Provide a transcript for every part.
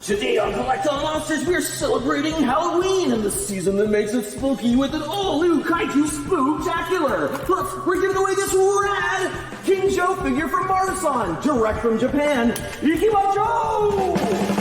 Today on Collect All Monsters, we're celebrating Halloween and the season that makes it spooky with an all-new Kaiju Spooktacular. Plus, we're giving away this rad King Joe figure from Marson, direct from Japan. Ikimacho!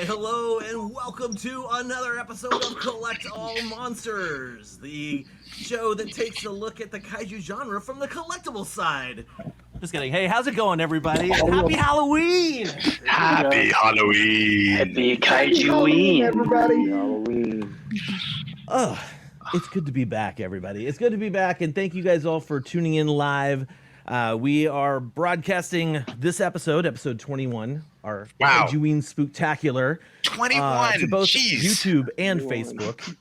Hello and welcome to another episode of Collect All Monsters, the show that takes a look at the kaiju genre from the collectible side. Just kidding. Hey, how's it going, everybody? Happy Halloween! Happy Halloween! Happy Kaiju-Ween! Everybody! Halloween! Oh, it's good to be back, everybody. It's good to be back, and thank you guys all for tuning in live. We are broadcasting this episode 21, our Kaiju-Ween Spooktacular, 21 to both Jeez. YouTube and Facebook.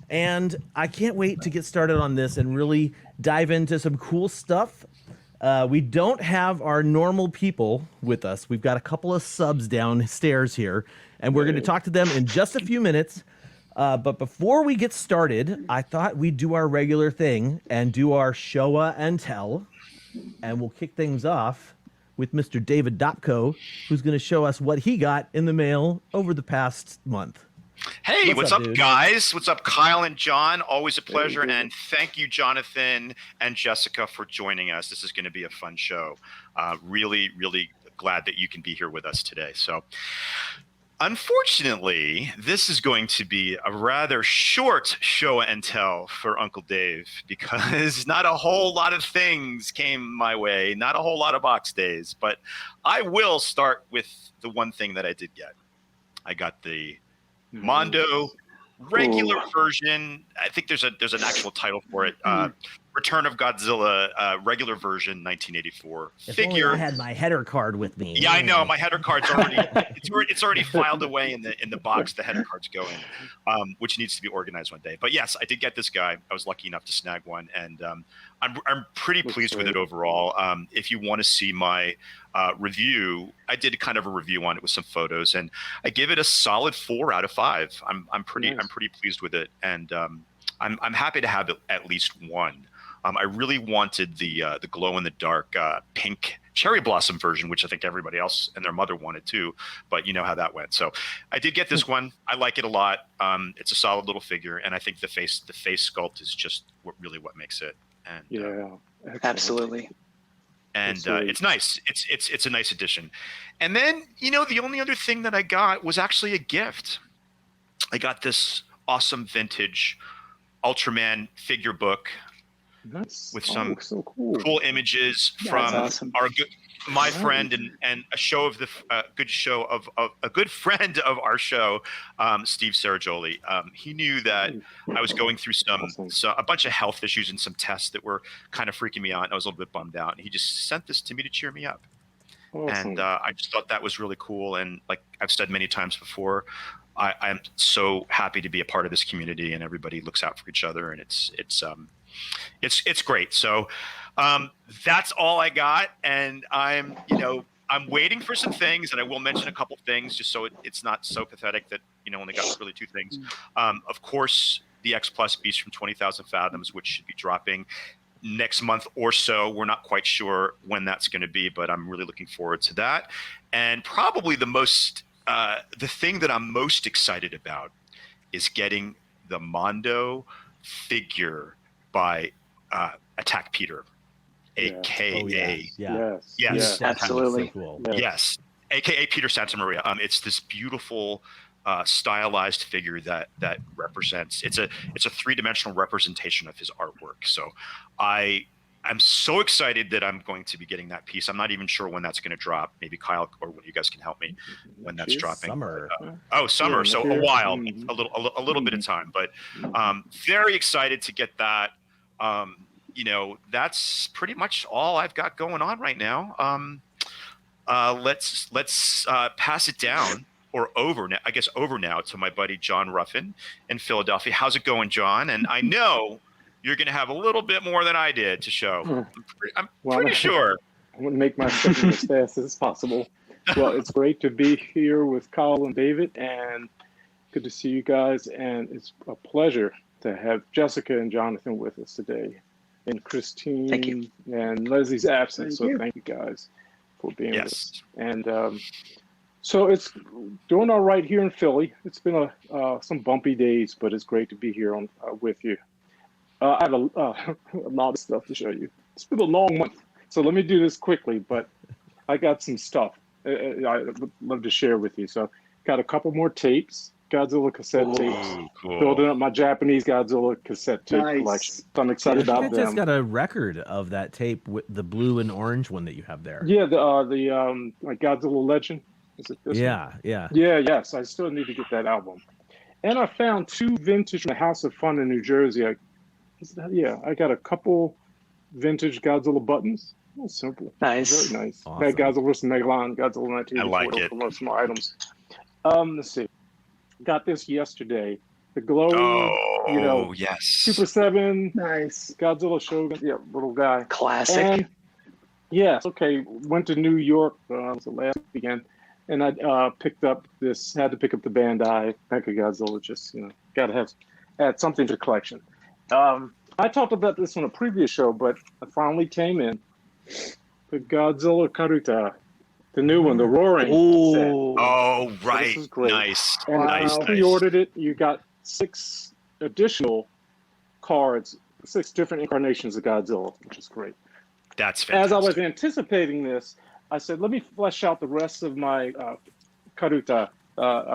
And I can't wait to get started on this and really dive into some cool stuff. We don't have our normal people with us. We've got a couple of subs downstairs here, and we're going to talk to them in just a few minutes. But before we get started, I thought we'd do our regular thing and do our Showa Tell. And we'll kick things off with Mr. David Dopko, who's going to show us what he got in the mail over the past month. Hey, what's up, dude? guys? What's up, Kyle and John? Always a pleasure, and thank you, Jonathan and Jessica, for joining us. This is going to be a fun show. Really glad that you can be here with us today. So, unfortunately, this is going to be a rather short show and tell for Uncle Dave because not a whole lot of things came my way, not a whole lot of box days, but I will start with the one thing that I did get. I got the Mondo regular version. I think there's an actual title for it. Return of Godzilla regular version 1984 figure. Only I had my header card with me. Yeah, I know. My header card's already it's already filed away in the box. The header cards go in, which needs to be organized one day. But yes, I did get this guy. I was lucky enough to snag one, and I'm pretty pleased with it overall. If you want to see my review, I did kind of a review on it with some photos, and I give it a solid 4 out of 5. I'm pretty pleased with it, and I'm happy to have at least one. I really wanted the glow in the dark pink cherry blossom version, which I think everybody else and their mother wanted too, but you know how that went. So I did get this one. I like it a lot. It's a solid little figure, and I think the face sculpt is just what makes it. And Absolutely. And it's nice. It's a nice addition. And then, the only other thing that I got was actually a gift. I got this awesome vintage Ultraman figure book with some so cool images from my friend and a show of a good friend of our show, Steve Serajoli. He knew that I was going through a bunch of health issues and some tests that were kind of freaking me out, and I was a little bit bummed out. And he just sent this to me to cheer me up. Awesome. And I just thought that was really cool. And like I've said many times before, I'm so happy to be a part of this community, and everybody looks out for each other, and it's great. So that's all I got, and I'm waiting for some things, and I will mention a couple things just so it's not so pathetic that only got really 2 things. Of course, the X Plus Beast from 20,000 Fathoms, which should be dropping next month or so. We're not quite sure when that's going to be, but I'm really looking forward to that. And probably the thing that I'm most excited about is getting the Mondo figure by Attack Peter, aka yes, absolutely, so cool. Yes, aka Peter Santa Maria. It's this beautiful stylized figure that represents. It's a 3-dimensional representation of his artwork. So I I'm so excited that I'm going to be getting that piece. I'm not even sure when that's going to drop. Maybe Kyle or one of you guys can help me when that's dropping. Summer. Summer. Yeah, So here. a while, a little bit of time, but very excited to get that. That's pretty much all I've got going on right now. Let's pass it down or over now. I guess over now to my buddy John Ruffin in Philadelphia. How's it going, John? And I know you're going to have a little bit more than I did to show. I'm pretty sure. I'm going to make my segment as fast as possible. Well, it's great to be here with Kyle and David, and good to see you guys. And it's a pleasure to have Jessica and Jonathan with us today, and Christine Thank you. and Leslie's absent. Thank you guys for being with us. And so it's doing all right here in Philly. It's been some bumpy days, but it's great to be here with you. I have a lot of stuff to show you. It's been a long month, so let me do this quickly, but I got some stuff I would love to share with you. So got a couple more tapes, Godzilla cassette tapes, Cool. building up my Japanese Godzilla cassette tape collection. So I'm excited I about think I just them. got a record of that tape with the blue and orange one that you have there. Yeah, the like Godzilla Legend. Is it this one? Yeah. Yes, I still need to get that album. And I found 2 vintage from the House of Fun in New Jersey. I got a couple vintage Godzilla buttons. Oh, simple. Nice. Very nice. Awesome. That Godzilla vs. Megalon, Godzilla 1984. I like it. Promotional items. Let's see. Got this yesterday. The Glow, Yes. Super 7, Nice. Godzilla Shogun. Yeah, little guy. Classic. And yes, okay. Went to New York the last weekend, and I had to pick up the Bandai Mechagodzilla. Just gotta add something to the collection. I talked about this on a previous show, but I finally came in. The Godzilla Karuta, the new one, the Roaring set. Oh, right. This is great. Nice. And Nice. I pre-ordered it. You got 6 additional cards, 6 different incarnations of Godzilla, which is great. That's fantastic. As I was anticipating this, I said, let me flesh out the rest of my Karuta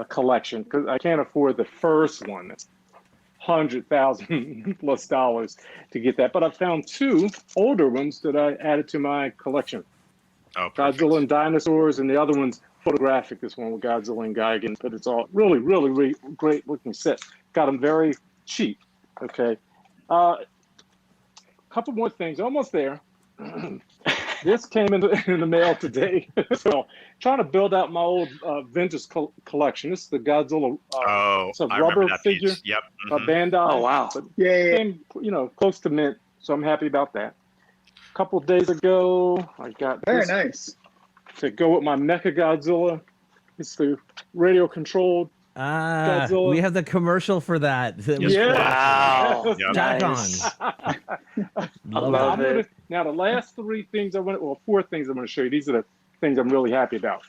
collection, because I can't afford the first one. It's $100,000+ to get that. But I found 2 older ones that I added to my collection. Oh, perfect. Godzilla and Dinosaurs, and the other one's photographic, this one with Godzilla and Gigan. But it's all really, really, really great looking set. Got them very cheap. Okay. Couple more things. Almost there. This came in the mail today. So trying to build out my old vintage collection. This is the Godzilla. It's a I rubber remember that figure. piece. Yep. A Bandai. Oh, wow. But Yeah. came, close to mint. So I'm happy about that. A couple days ago, I got Very this nice. to go with my Mecha Godzilla. It's the radio controlled. Godzilla. We have the commercial for that. That was Yeah. Wow. Yep. Tack Nice. on. I love it. Now the last 3 things 4 things I'm going to show you. These are the things I'm really happy about.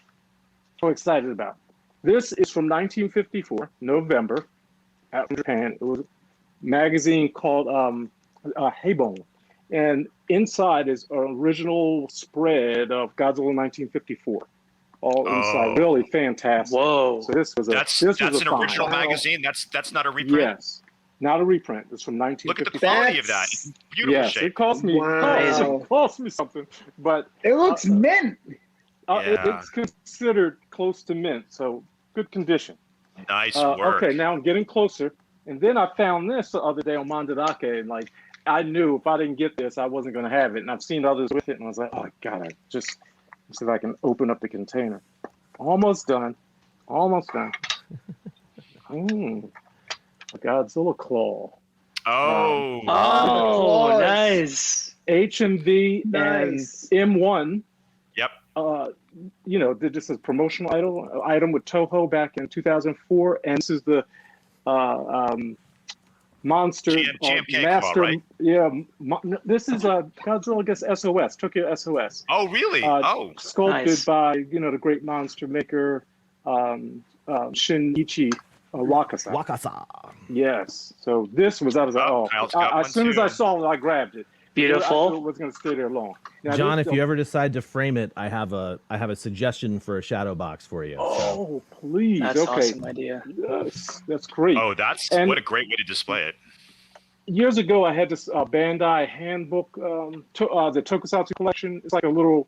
So excited about. This is from 1954, November, out in Japan. It was a magazine called Heibon. And inside is an original spread of Godzilla 1954. All inside. Really fantastic. Whoa. So this was That's an an original find. magazine. That's not a reprint. Yes. Not a reprint. It's from 1954. Look at the quality of that. That's- Beautiful Yes, shape. it cost me. Wow. It cost me something, but It looks mint. Yeah. it's considered close to mint, so good condition. Nice work. Okay, now I'm getting closer, and then I found this the other day on Mandadake, and I knew if I didn't get this, I wasn't going to have it, and I've seen others with it, and I was like, oh God, I just see if I can open up the container. Almost done. A Godzilla claw. Oh. Oh, Claws. nice. HMV Nice. and M1. Yep. Did this as a promotional item with Toho back in 2004, and this is the monster GMK master. claw, right? Yeah, this is Godzilla, I guess SOS, Tokyo SOS, Oh, really? sculpted Nice. by the great monster maker Shinichi Wakasa. Wakasa. Yes, so this was Kyle's got one as soon as too. I saw it, I grabbed it. I Beautiful. was going to stay there long. Now, John, this- if you ever decide to frame it, I have a suggestion for a shadow box for you. So. Oh, please. That's okay. awesome idea. Yes, that's great. Oh, that's And- what a great way to display it. years ago, I had this Bandai handbook, the Tokusatsu collection. It's like a little,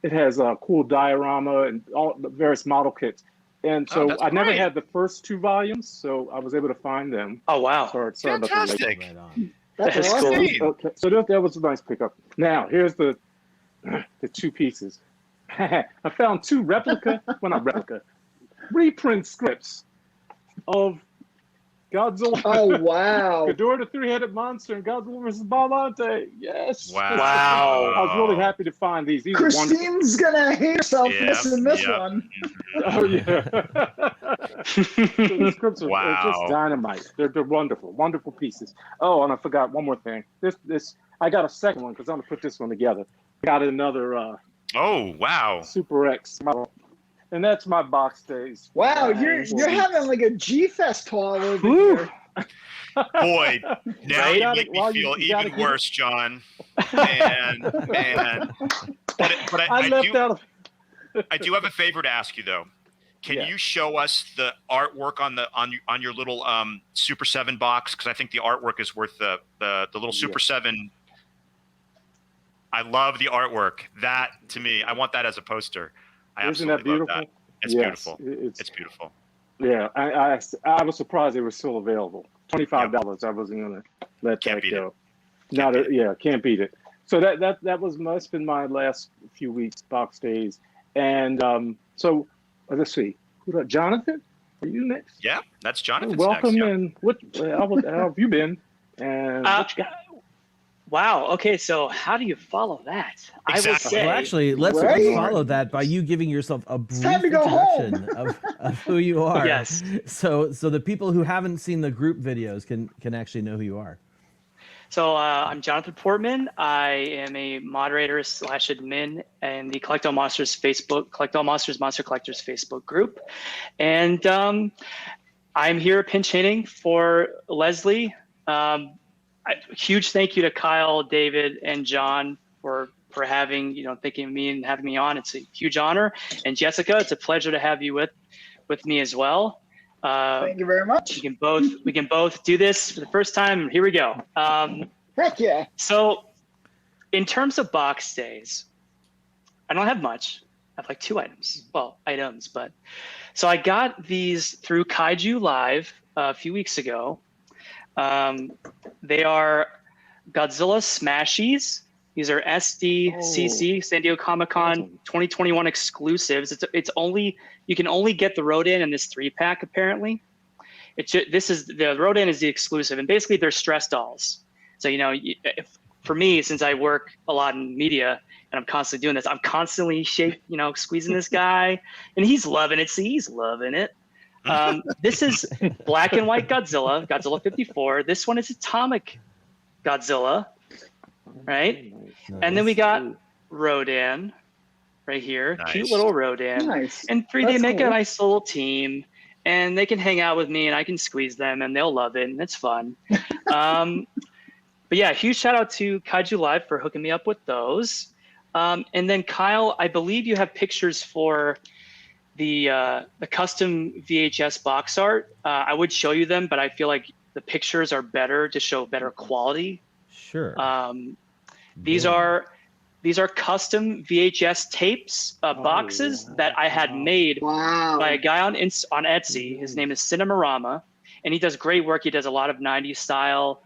it has a cool diorama and all the various model kits. And so that's I never great. had the first 2 volumes, so I was able to find them. Oh, wow. Sorry about the late. Fantastic. Right on. That's That's awesome. cool. Neat. Okay, so that was a nice pickup. Now here's the 2 pieces. I found 2 reprint scripts of Godzilla. Oh wow. Ghidorah the Three-Headed Monster and Godzilla vs. Bamante. Yes. Wow. I was really happy to find these. These are wonderful. Christine's gonna hate herself Yep, missing this yep. one. Oh yeah. So the scripts are Wow. just dynamite. They're wonderful, wonderful pieces. Oh, and I forgot one more thing. This I got a second one because I'm gonna put this one together. Got another Oh, wow. Super X model, and that's my box days. Wow, you're having like a G-Fest haul over Whew. here. Boy, now Right? you make me Well, feel you gotta even keep it- worse, John. Man. But I left out. I do have a favor to ask you though. Can Yeah. you show us the artwork on your little Super 7 box? Because I think the artwork is worth the little Super 7. I love the artwork. That to me, I want that as a poster. I Isn't that absolutely love beautiful? that. It's Yes, beautiful. It's beautiful. Yeah, I was surprised they were still available. $25. I wasn't gonna let Can't that beat go. Can't beat it. Can't beat it. So that's been my last few weeks box days, and so let's see. Jonathan, are you next? Yeah, that's Jonathan's Welcome, next. Yeah. and how have you been? And what you got? Wow. Okay. So how do you follow that? I would Exactly. say. Well, actually, let's Right? follow that by you giving yourself a brief time to go home. introduction of who you are. Yes. So the people who haven't seen the group videos can actually know who you are. So I'm Jonathan Portman. I am a moderator / admin in the Collectible Monsters Monster Collectors Facebook group, and I'm here pinch hitting for Leslie. Huge thank you to Kyle, David, and John for having thinking of me and having me on. It's a huge honor. And Jessica, it's a pleasure to have you with me as well. Thank you very much. We can both do this for the first time. Here we go. Heck yeah. So, in terms of box days, I don't have much. I have like 2 items. Well, items, but so I got these through Kaiju Live a few weeks ago. They are Godzilla Smashies. These are SDCC San Diego Comic-Con 2021 exclusives. It's only you can only get the Rodan in this 3-pack apparently. The Rodan is the exclusive, and basically they're stress dolls. So for me, since I work a lot in media and I'm constantly doing this, I'm constantly squeezing this guy, and he's loving it. See, he's loving it. This is black and white Godzilla 54. This one is Atomic Godzilla, right? And then we got Rodan right here, Nice. cute little Rodan. Nice. And they That's make cool. a nice little team, and they can hang out with me, and I can squeeze them, and they'll love it, and it's fun. But yeah, huge shout out to Kaiju Live for hooking me up with those. And then Kyle, I believe you have pictures for the custom VHS box art. I would show you them, but I feel like the pictures are better to show better quality. Sure. These are custom VHS tapes boxes that I had made Wow. by a guy on Etsy. His name is Cinemarama, and he does great work. He does a lot of 90s style,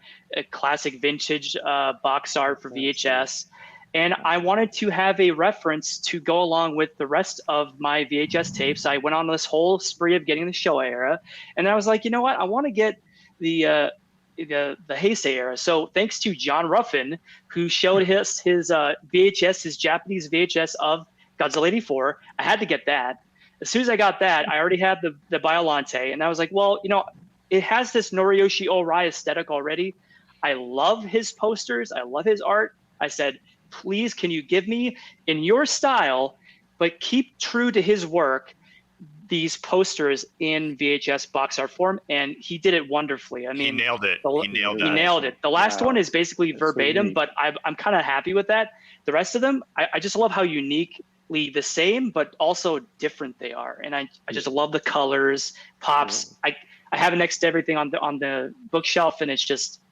classic vintage box art for VHS. And I wanted to have a reference to go along with the rest of my VHS tapes. I went on this whole spree of getting the Showa era, and I was like, you know what? I want to get the Heisei era. So thanks to John Ruffin, who showed his VHS, his Japanese VHS of Godzilla 84. I had to get that. As soon as I got that, I already had the Biollante, and I was like, well, it has this Noriyoshi Orai aesthetic already. I love his posters. I love his art. I said, please, can you give me, in your style, but keep true to his work, these posters in VHS box art form? And he did it wonderfully. I mean, He nailed it. He nailed it. The last Wow. one is basically That's so verbatim, neat. but I'm kind of happy with that. The rest of them, I just love how uniquely the same, but also different they are. And I just love the colors, pops. I have it next to everything on the bookshelf, and it's just,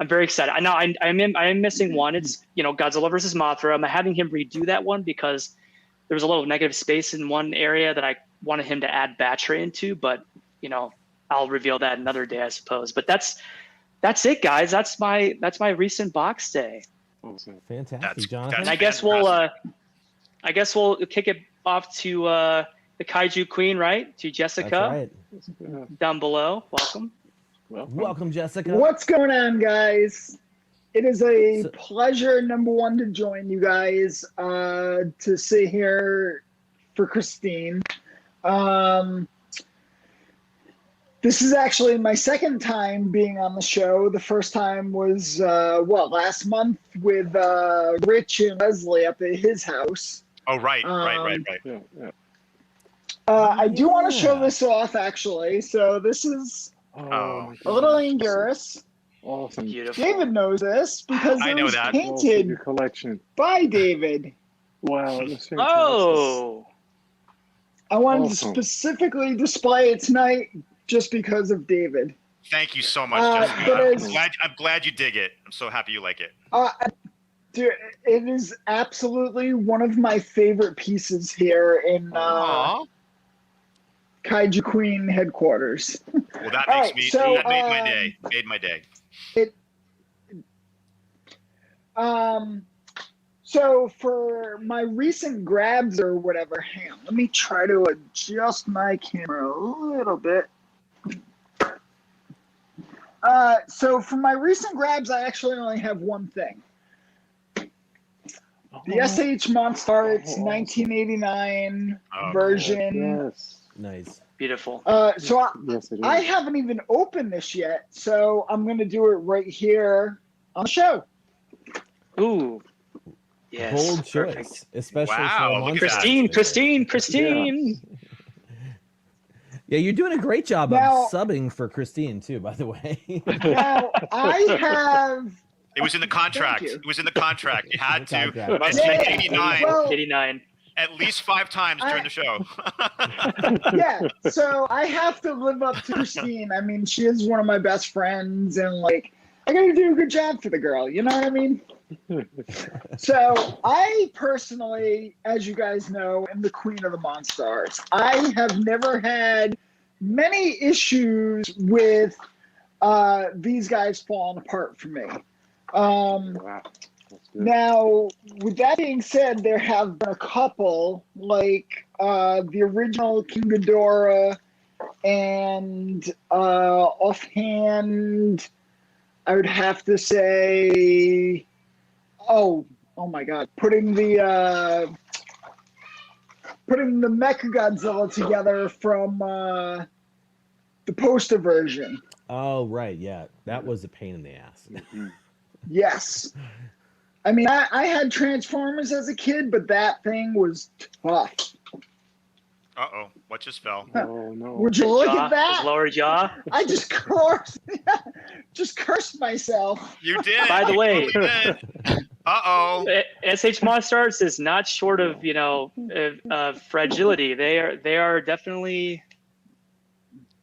I'm very excited. I know I'm missing one. It's Godzilla versus Mothra. I'm having him redo that one because there was a little negative space in one area that I wanted him to add battery into, but I'll reveal that another day, I suppose. But that's it, guys. That's my recent box day. Fantastic, Jonathan. And I guess we'll kick it off to the Kaiju Queen, right? To Jessica. That's right. Down below. Welcome. Welcome, Jessica. What's going on, guys? It is a pleasure, number one, to join you guys, to sit here for Christine. This is actually my second time being on the show. The first time was, last month with Rich and Leslie up at his house. Oh, right. Yeah, yeah. I do want to show this off, actually. So this is Oh. a little Anguirus. Awesome. Beautiful. David knows this because I it know was that. painted Your collection. by David. Wow. That's fantastic. Oh. I wanted to Awesome. specifically display it tonight just because of David. Thank you so much, Jessica. but I'm glad you dig it. I'm so happy you like it. Dude, it is absolutely one of my favorite pieces here in Aw. Kaiju Queen headquarters. Well, that All makes right, me. so, That made my day. Made my day. So for my recent grabs or whatever, hang on, let me try to adjust my camera a little bit. So for my recent grabs, I actually only have one thing. The SH Monster, it's 1989 Oh, version. Yes. Nice. Beautiful. So Yes, it is. I haven't even opened this yet, so I'm going to do it right here on the show. Ooh. Yes. Bold Perfect. choice, especially Wow, for a look at monster. that. Christine. Yeah, you're doing a great job Now- of subbing for Christine too, by the way. Now, I have... It was in the contract. Thank you. It was in the contract. You had to. Contract. Must Yeah, make 89 well- 89. at least 5 times during the show. Yeah, so I have to live up to Christine. I mean, she is one of my best friends, and I gotta do a good job for the girl, you know what I mean? So I personally, as you guys know, am the queen of the Monstars. I have never had many issues with these guys falling apart for me. Wow. That's good. Now, with that being said, there have been a couple, like the original King Ghidorah, and offhand, I would have to say, oh my God, putting the Mechagodzilla together from the poster version. Oh right, yeah, that was a pain in the ass. Yes. I mean, I had Transformers as a kid, but that thing was tough. Uh-oh. What just fell? Oh, no. Would you look Jaw, at that? his lower jaw. I just cursed myself. You did. By the You way- totally did. Uh-oh. SH Monstars is not short of fragility. They are definitely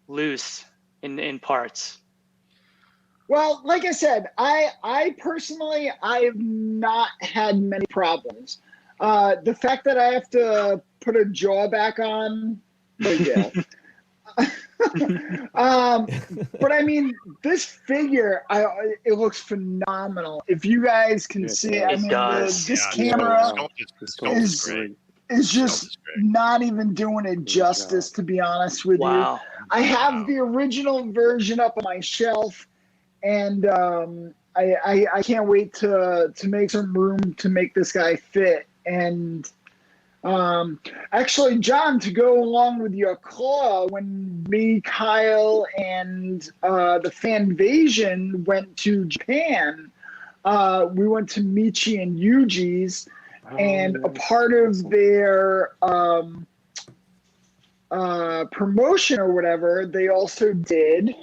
loose in parts. Well, like I said, I personally, I have not had many problems. The fact that I have to put a jaw back on, big deal. But I mean, this figure, it looks phenomenal. If you guys can It see, does. I It mean, does. this Yeah, camera The sculpt is great. is Sculpt just is great. not even doing it justice, to be honest with you. Wow. I have Wow. the original version up on my shelf, and I can't wait to make some room to make this guy fit. And actually, John, to go along with your claw, when me, Kyle, and the Fanvasion went to Japan, we went to Michi and Yuji's, and a part of their promotion or whatever, they also did.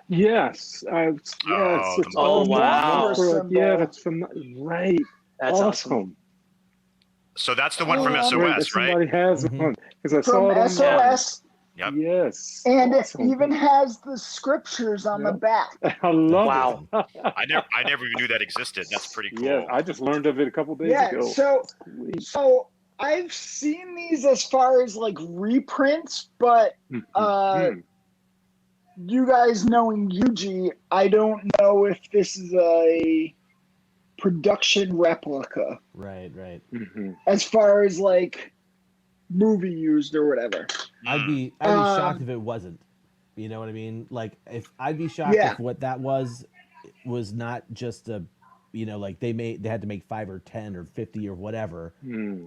Yes. Yes. Oh, It's oh, wow. Yeah, that's right. That's awesome. So that's the one from Oh, SOS, Great that right? somebody has Mhm. one because I From saw it on SOS, Yep. Yes. And Awesome. it even has the scriptures on the back. I love Wow. it. I never even knew that existed. That's pretty cool. Yeah, I just learned of it a couple days Yeah, ago. so I've seen these as far as like reprints, but you guys knowing Yuji, I don't know if this is a production replica Right. as far as like movie used or whatever. I'd be shocked if it wasn't. You know what I mean? Like, if I'd be shocked if what that was not just a, you know, like they had to make 5 or 10 or 50 or whatever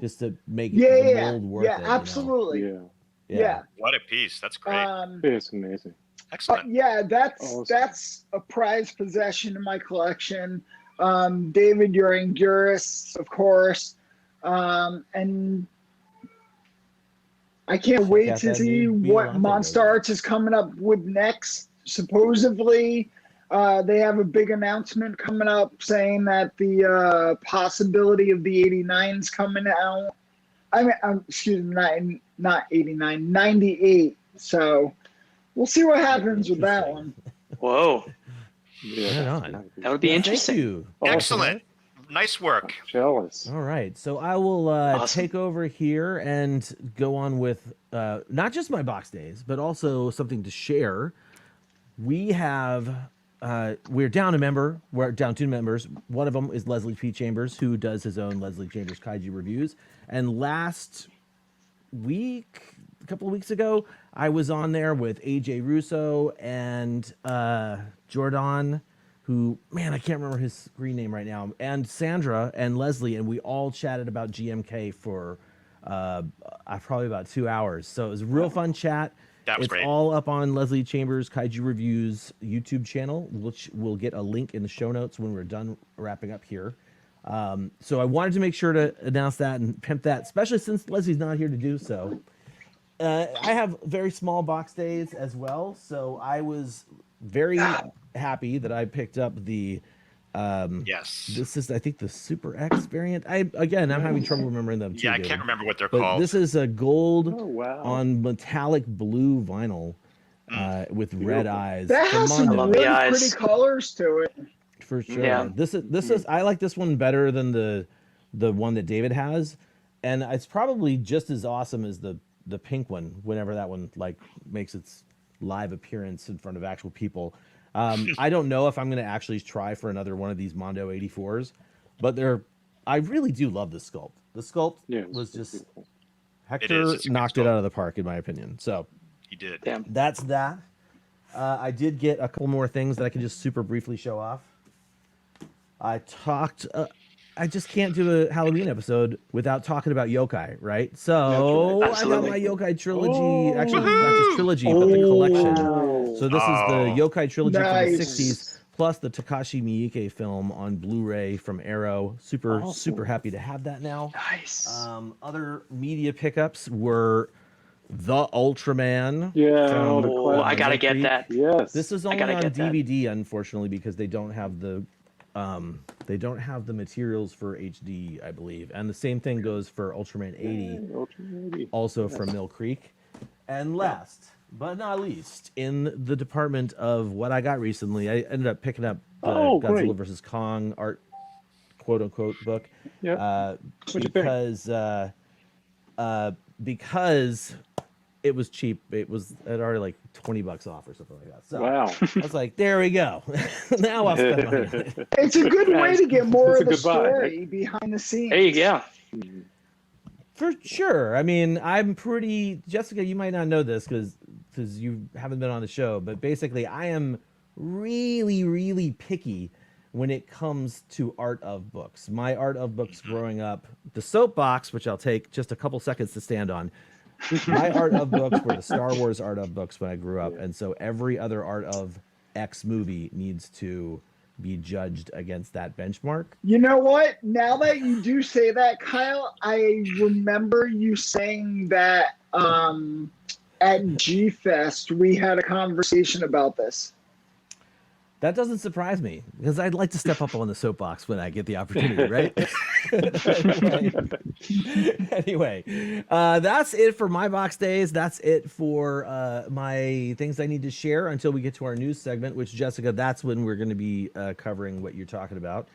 just to make the mold worth it. Absolutely. You know? Yeah. What a piece. That's great. It's amazing. Excellent. That's a prized possession in my collection. David, your Anguirus, of course, and I can't wait to see what Monster Arts is coming up with next. Supposedly, they have a big announcement coming up saying that the possibility of the 89's coming out. I mean, excuse me, not 89, 98. So we'll see what happens with that one. Whoa. Yeah, right on. That would be interesting. Thank you. Excellent. Nice work. Jealous. All right, so I will take over here and go on with not just my box days, but also something to share. We have we're down a member. We're down 2 members. One of them is Leslie P. Chambers, who does his own Leslie Chambers Kaiju reviews. And last week, a couple of weeks ago, I was on there with AJ Russo and Jordan, who, man, I can't remember his screen name right now, and Sandra and Leslie, and we all chatted about GMK for probably about 2 hours. So it was a real fun chat. That was it's great. all up on Leslie Chambers Kaiju Reviews YouTube channel, which we'll get a link in the show notes when we're done wrapping up here. So I wanted to make sure to announce that and pimp that, especially since Leslie's not here to do so. I have very small box days as well, so I was very happy that I picked up the yes. This is, I think, the Super X variant. I'm having trouble remembering them too. Yeah, I can't remember what they're but called. This is a gold on metallic blue vinyl with red eyes. That has some really pretty colors to it. For sure. Yeah. This is I like this one better than the one that David has, and it's probably just as awesome as the pink one whenever that one like makes its live appearance in front of actual people. I don't know if I'm going to actually try for another one of these Mondo 84s, but I really do love the sculpt. The sculpt was just beautiful. Hector knocked it out of the park in my opinion. So he did. Damn. That's that. I did get a couple more things that I can just super briefly show off. I just can't do a Halloween episode without talking about yokai, right? So I got my yokai trilogy, actually not just trilogy, but the collection. So this is the yokai trilogy from the 60s, plus the Takashi Miike film on Blu-ray from Arrow. Super happy to have that now. Nice. Other media pickups were the Ultraman. Yeah, I gotta get that. Yes. This is only on DVD, unfortunately, because they don't have the materials for HD, I believe. And the same thing goes for Ultraman 80, also from Mill Creek. And last but not least, in the department of what I got recently, I ended up picking up the Godzilla vs. Kong art, quote-unquote, book. Because it was cheap. It already like $20 off or something like that. So I was like, there we go. Now I'll spend money on it. It's a good way to get more of the story behind the scenes. There you go. For sure. I mean, I'm pretty... Jessica, you might not know this because you haven't been on the show, but basically I am really, really picky when it comes to art of books. My art of books growing up, the soapbox, which I'll take just a couple seconds to stand on, my art of books were the Star Wars art of books when I grew up, and so every other art of X movie needs to be judged against that benchmark. You know what? Now that you do say that, Kyle, I remember you saying that at G-Fest we had a conversation about this. That doesn't surprise me because I'd like to step up on the soapbox when I get the opportunity, right? anyway, that's it for my box days. That's it for my things I need to share until we get to our news segment, which, Jessica, that's when we're going to be covering what you're talking about.